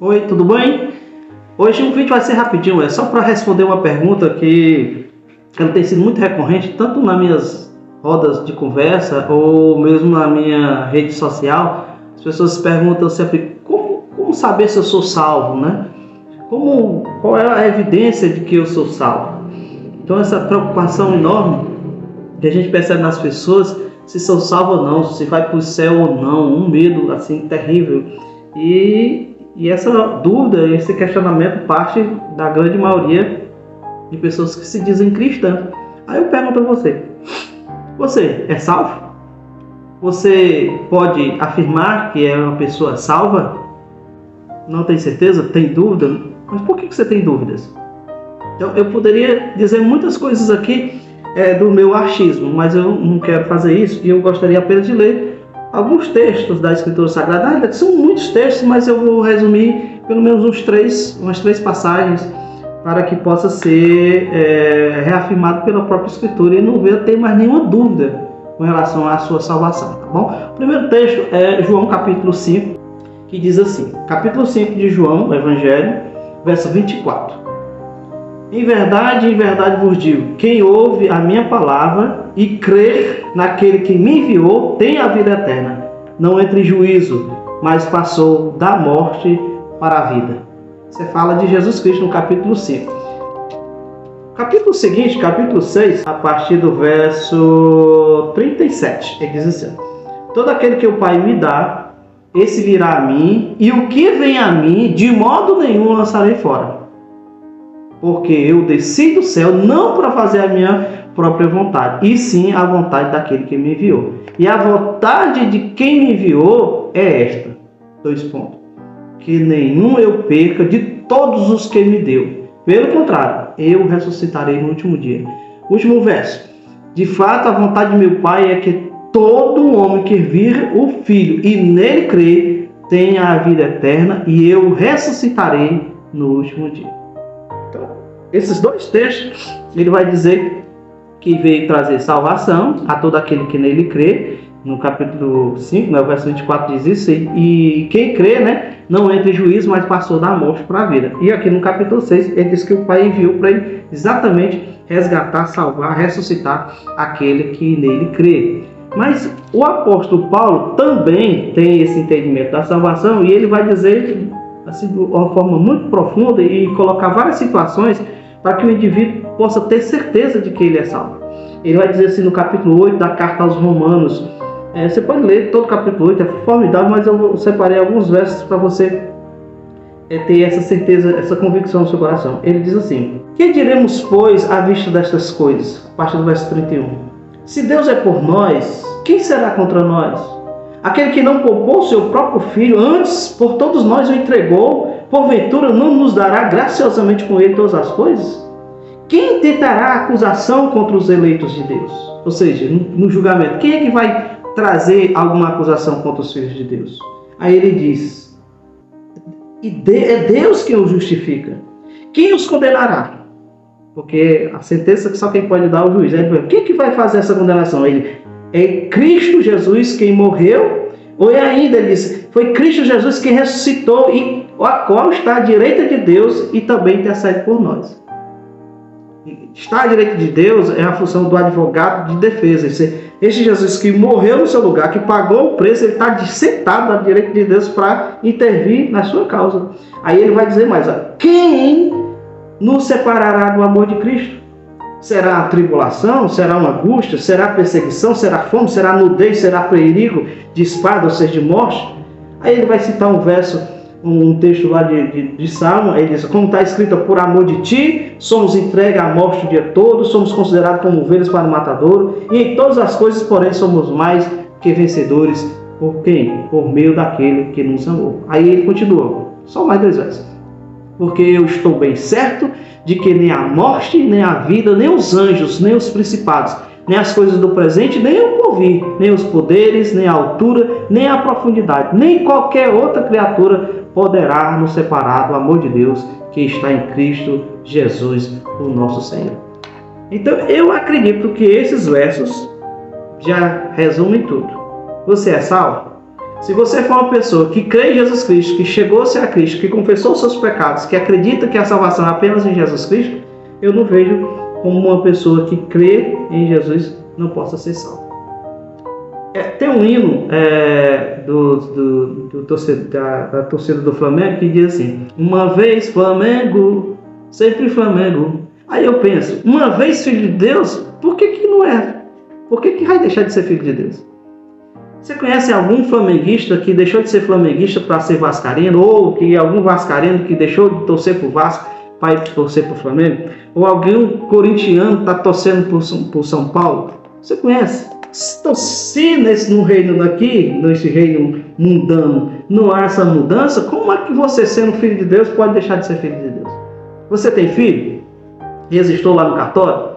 Oi, tudo bem? Hoje o vídeo vai ser rapidinho, é só para responder uma pergunta que ela tem sido muito recorrente, tanto nas minhas rodas de conversa ou mesmo na minha rede social. As pessoas perguntam sempre como saber se eu sou salvo, né? Qual é a evidência de que eu sou salvo? Então essa preocupação enorme que a gente percebe nas pessoas, se são salvos ou não, se vai para o céu ou não, um medo assim terrível. E essa dúvida, esse questionamento parte da grande maioria de pessoas que se dizem cristãs. Aí eu pergunto a você é salvo? Você pode afirmar que é uma pessoa salva? Não tem certeza? Tem dúvida? Mas por que você tem dúvidas? Então eu poderia dizer muitas coisas aqui do meu achismo, mas eu não quero fazer isso e eu gostaria apenas de ler alguns textos da Escritura Sagrada. São muitos textos, mas eu vou resumir pelo menos umas três passagens para que possa ser reafirmado pela própria Escritura e não ter mais nenhuma dúvida com relação à sua salvação, tá bom? O primeiro texto é João capítulo 5, que diz assim, capítulo 5 de João, o Evangelho, verso 24. Em verdade vos digo, quem ouve a minha palavra e crê naquele que me enviou, tem a vida eterna. Não entra em juízo, mas passou da morte para a vida. Você fala de Jesus Cristo no capítulo 5. Capítulo seguinte, capítulo 6, a partir do verso 37, ele diz assim: todo aquele que o Pai me dá, esse virá a mim, e o que vem a mim, de modo nenhum lançarei fora. Porque eu desci do céu não para fazer a minha própria vontade, e sim a vontade daquele que me enviou. E a vontade de quem me enviou é esta. 2 pontos. Que nenhum eu perca de todos os que me deu. Pelo contrário, eu ressuscitarei no último dia. Último verso. De fato, a vontade de meu Pai é que todo homem que vir o Filho e nele crer tenha a vida eterna, e eu ressuscitarei no último dia. Esses dois textos, ele vai dizer que veio trazer salvação a todo aquele que nele crê. No capítulo 5, no verso 24 diz isso. E quem crê, não entra em juízo, mas passou da morte para a vida. E aqui no capítulo 6, ele diz que o Pai enviou para ele exatamente resgatar, salvar, ressuscitar aquele que nele crê. Mas o apóstolo Paulo também tem esse entendimento da salvação, e ele vai dizer assim, de uma forma muito profunda e colocar várias situações para que o indivíduo possa ter certeza de que ele é salvo. Ele vai dizer assim no capítulo 8 da carta aos Romanos. Você pode ler todo o capítulo 8, é formidável, mas eu separei alguns versos para você ter essa certeza, essa convicção no seu coração. Ele diz assim: que diremos, pois, à vista destas coisas? A partir do verso 31. Se Deus é por nós, quem será contra nós? Aquele que não poupou seu próprio filho, antes por todos nós o entregou, porventura não nos dará graciosamente com ele todas as coisas? Quem tentará acusação contra os eleitos de Deus? Ou seja, no julgamento, quem é que vai trazer alguma acusação contra os filhos de Deus? Aí ele diz: é Deus quem os justifica. Quem os condenará? Porque a sentença que só quem pode dar é o juiz. Quem é que vai fazer essa condenação? Ele é Cristo Jesus quem morreu? Ou ainda ele diz, foi Cristo Jesus quem ressuscitou e a qual está à direita de Deus e também intercede por nós. Estar à direita de Deus é a função do advogado de defesa. Este Jesus que morreu no seu lugar, que pagou o preço, ele está sentado à direita de Deus para intervir na sua causa. Aí ele vai dizer mais: quem nos separará do amor de Cristo? Será a tribulação? Será uma angústia? Será perseguição? Será fome? Será nudez? Será perigo de espada, ou seja, de morte? Aí ele vai citar um texto lá de Salmo. Ele diz: como está escrito, por amor de ti, somos entregues à morte o dia todo, somos considerados como ovelhas para o matadouro, e em todas as coisas, porém, somos mais que vencedores. Por quem? Por meio daquele que nos amou. Aí ele continua, só mais 2 versos. Porque eu estou bem certo de que nem a morte, nem a vida, nem os anjos, nem os principados, nem as coisas do presente, nem o porvir, nem os poderes, nem a altura, nem a profundidade, nem qualquer outra criatura poderá nos separar do amor de Deus que está em Cristo Jesus, o nosso Senhor. Então eu acredito que esses versos já resumem tudo. Você é salvo? Se você for uma pessoa que crê em Jesus Cristo, que chegou-se a Cristo, que confessou os seus pecados, que acredita que a salvação é apenas em Jesus Cristo, eu não vejo como uma pessoa que crê em Jesus não possa ser salva. Tem um hino da torcida do Flamengo que diz assim: uma vez Flamengo, sempre Flamengo. Aí eu penso, uma vez filho de Deus, por que não é? Por que vai deixar de ser filho de Deus? Você conhece algum flamenguista que deixou de ser flamenguista para ser vascaíno? Ou que algum vascaíno que deixou de torcer para o Vasco para torcer para o Flamengo? Ou alguém corintiano está torcendo por São Paulo? Você conhece? Então, se nesse reino mundano, não há essa mudança, como é que você, sendo filho de Deus, pode deixar de ser filho de Deus? Você tem filho? Resistou lá no cartório?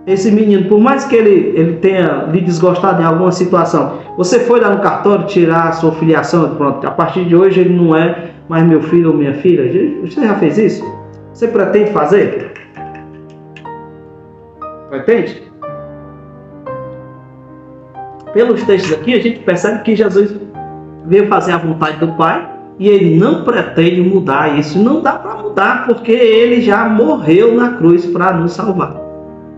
Esse menino, por mais que ele tenha lhe desgostado em alguma situação, você foi lá no cartório tirar a sua filiação, pronto, a partir de hoje ele não é mais meu filho ou minha filha. Você já fez isso? Você pretende fazer? Pretende? Pelos textos aqui, a gente percebe que Jesus veio fazer a vontade do Pai e ele não pretende mudar isso. Não dá para mudar porque ele já morreu na cruz para nos salvar.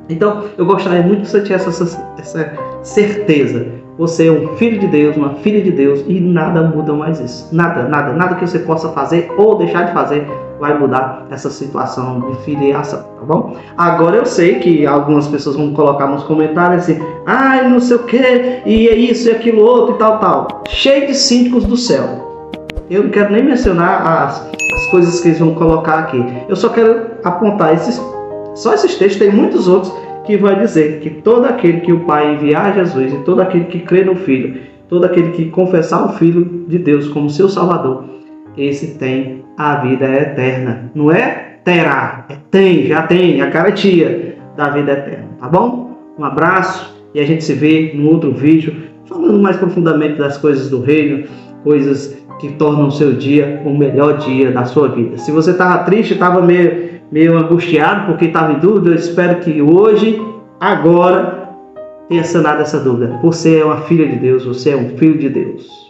Então, eu gostaria muito que você tivesse essa certeza. Você é um filho de Deus, uma filha de Deus e nada muda mais isso. Nada que você possa fazer ou deixar de fazer vai mudar essa situação de filiação, tá bom? Agora eu sei que algumas pessoas vão colocar nos comentários assim: ai, não sei o que, e é isso e aquilo outro e tal. Cheio de síndicos do céu. Eu não quero nem mencionar as coisas que eles vão colocar aqui. Eu só quero apontar só esses textos, tem muitos outros que vai dizer que todo aquele que o Pai enviar a Jesus e todo aquele que crê no Filho, todo aquele que confessar o Filho de Deus como seu Salvador, esse tem a vida eterna. Não é terá, já tem a garantia da vida eterna, tá bom? Um abraço e a gente se vê num outro vídeo falando mais profundamente das coisas do reino, coisas que tornam o seu dia o melhor dia da sua vida. Se você estava triste, estava meio angustiado porque estava em dúvida, eu espero que hoje, agora, tenha sanado essa dúvida. Você é uma filha de Deus, você é um filho de Deus.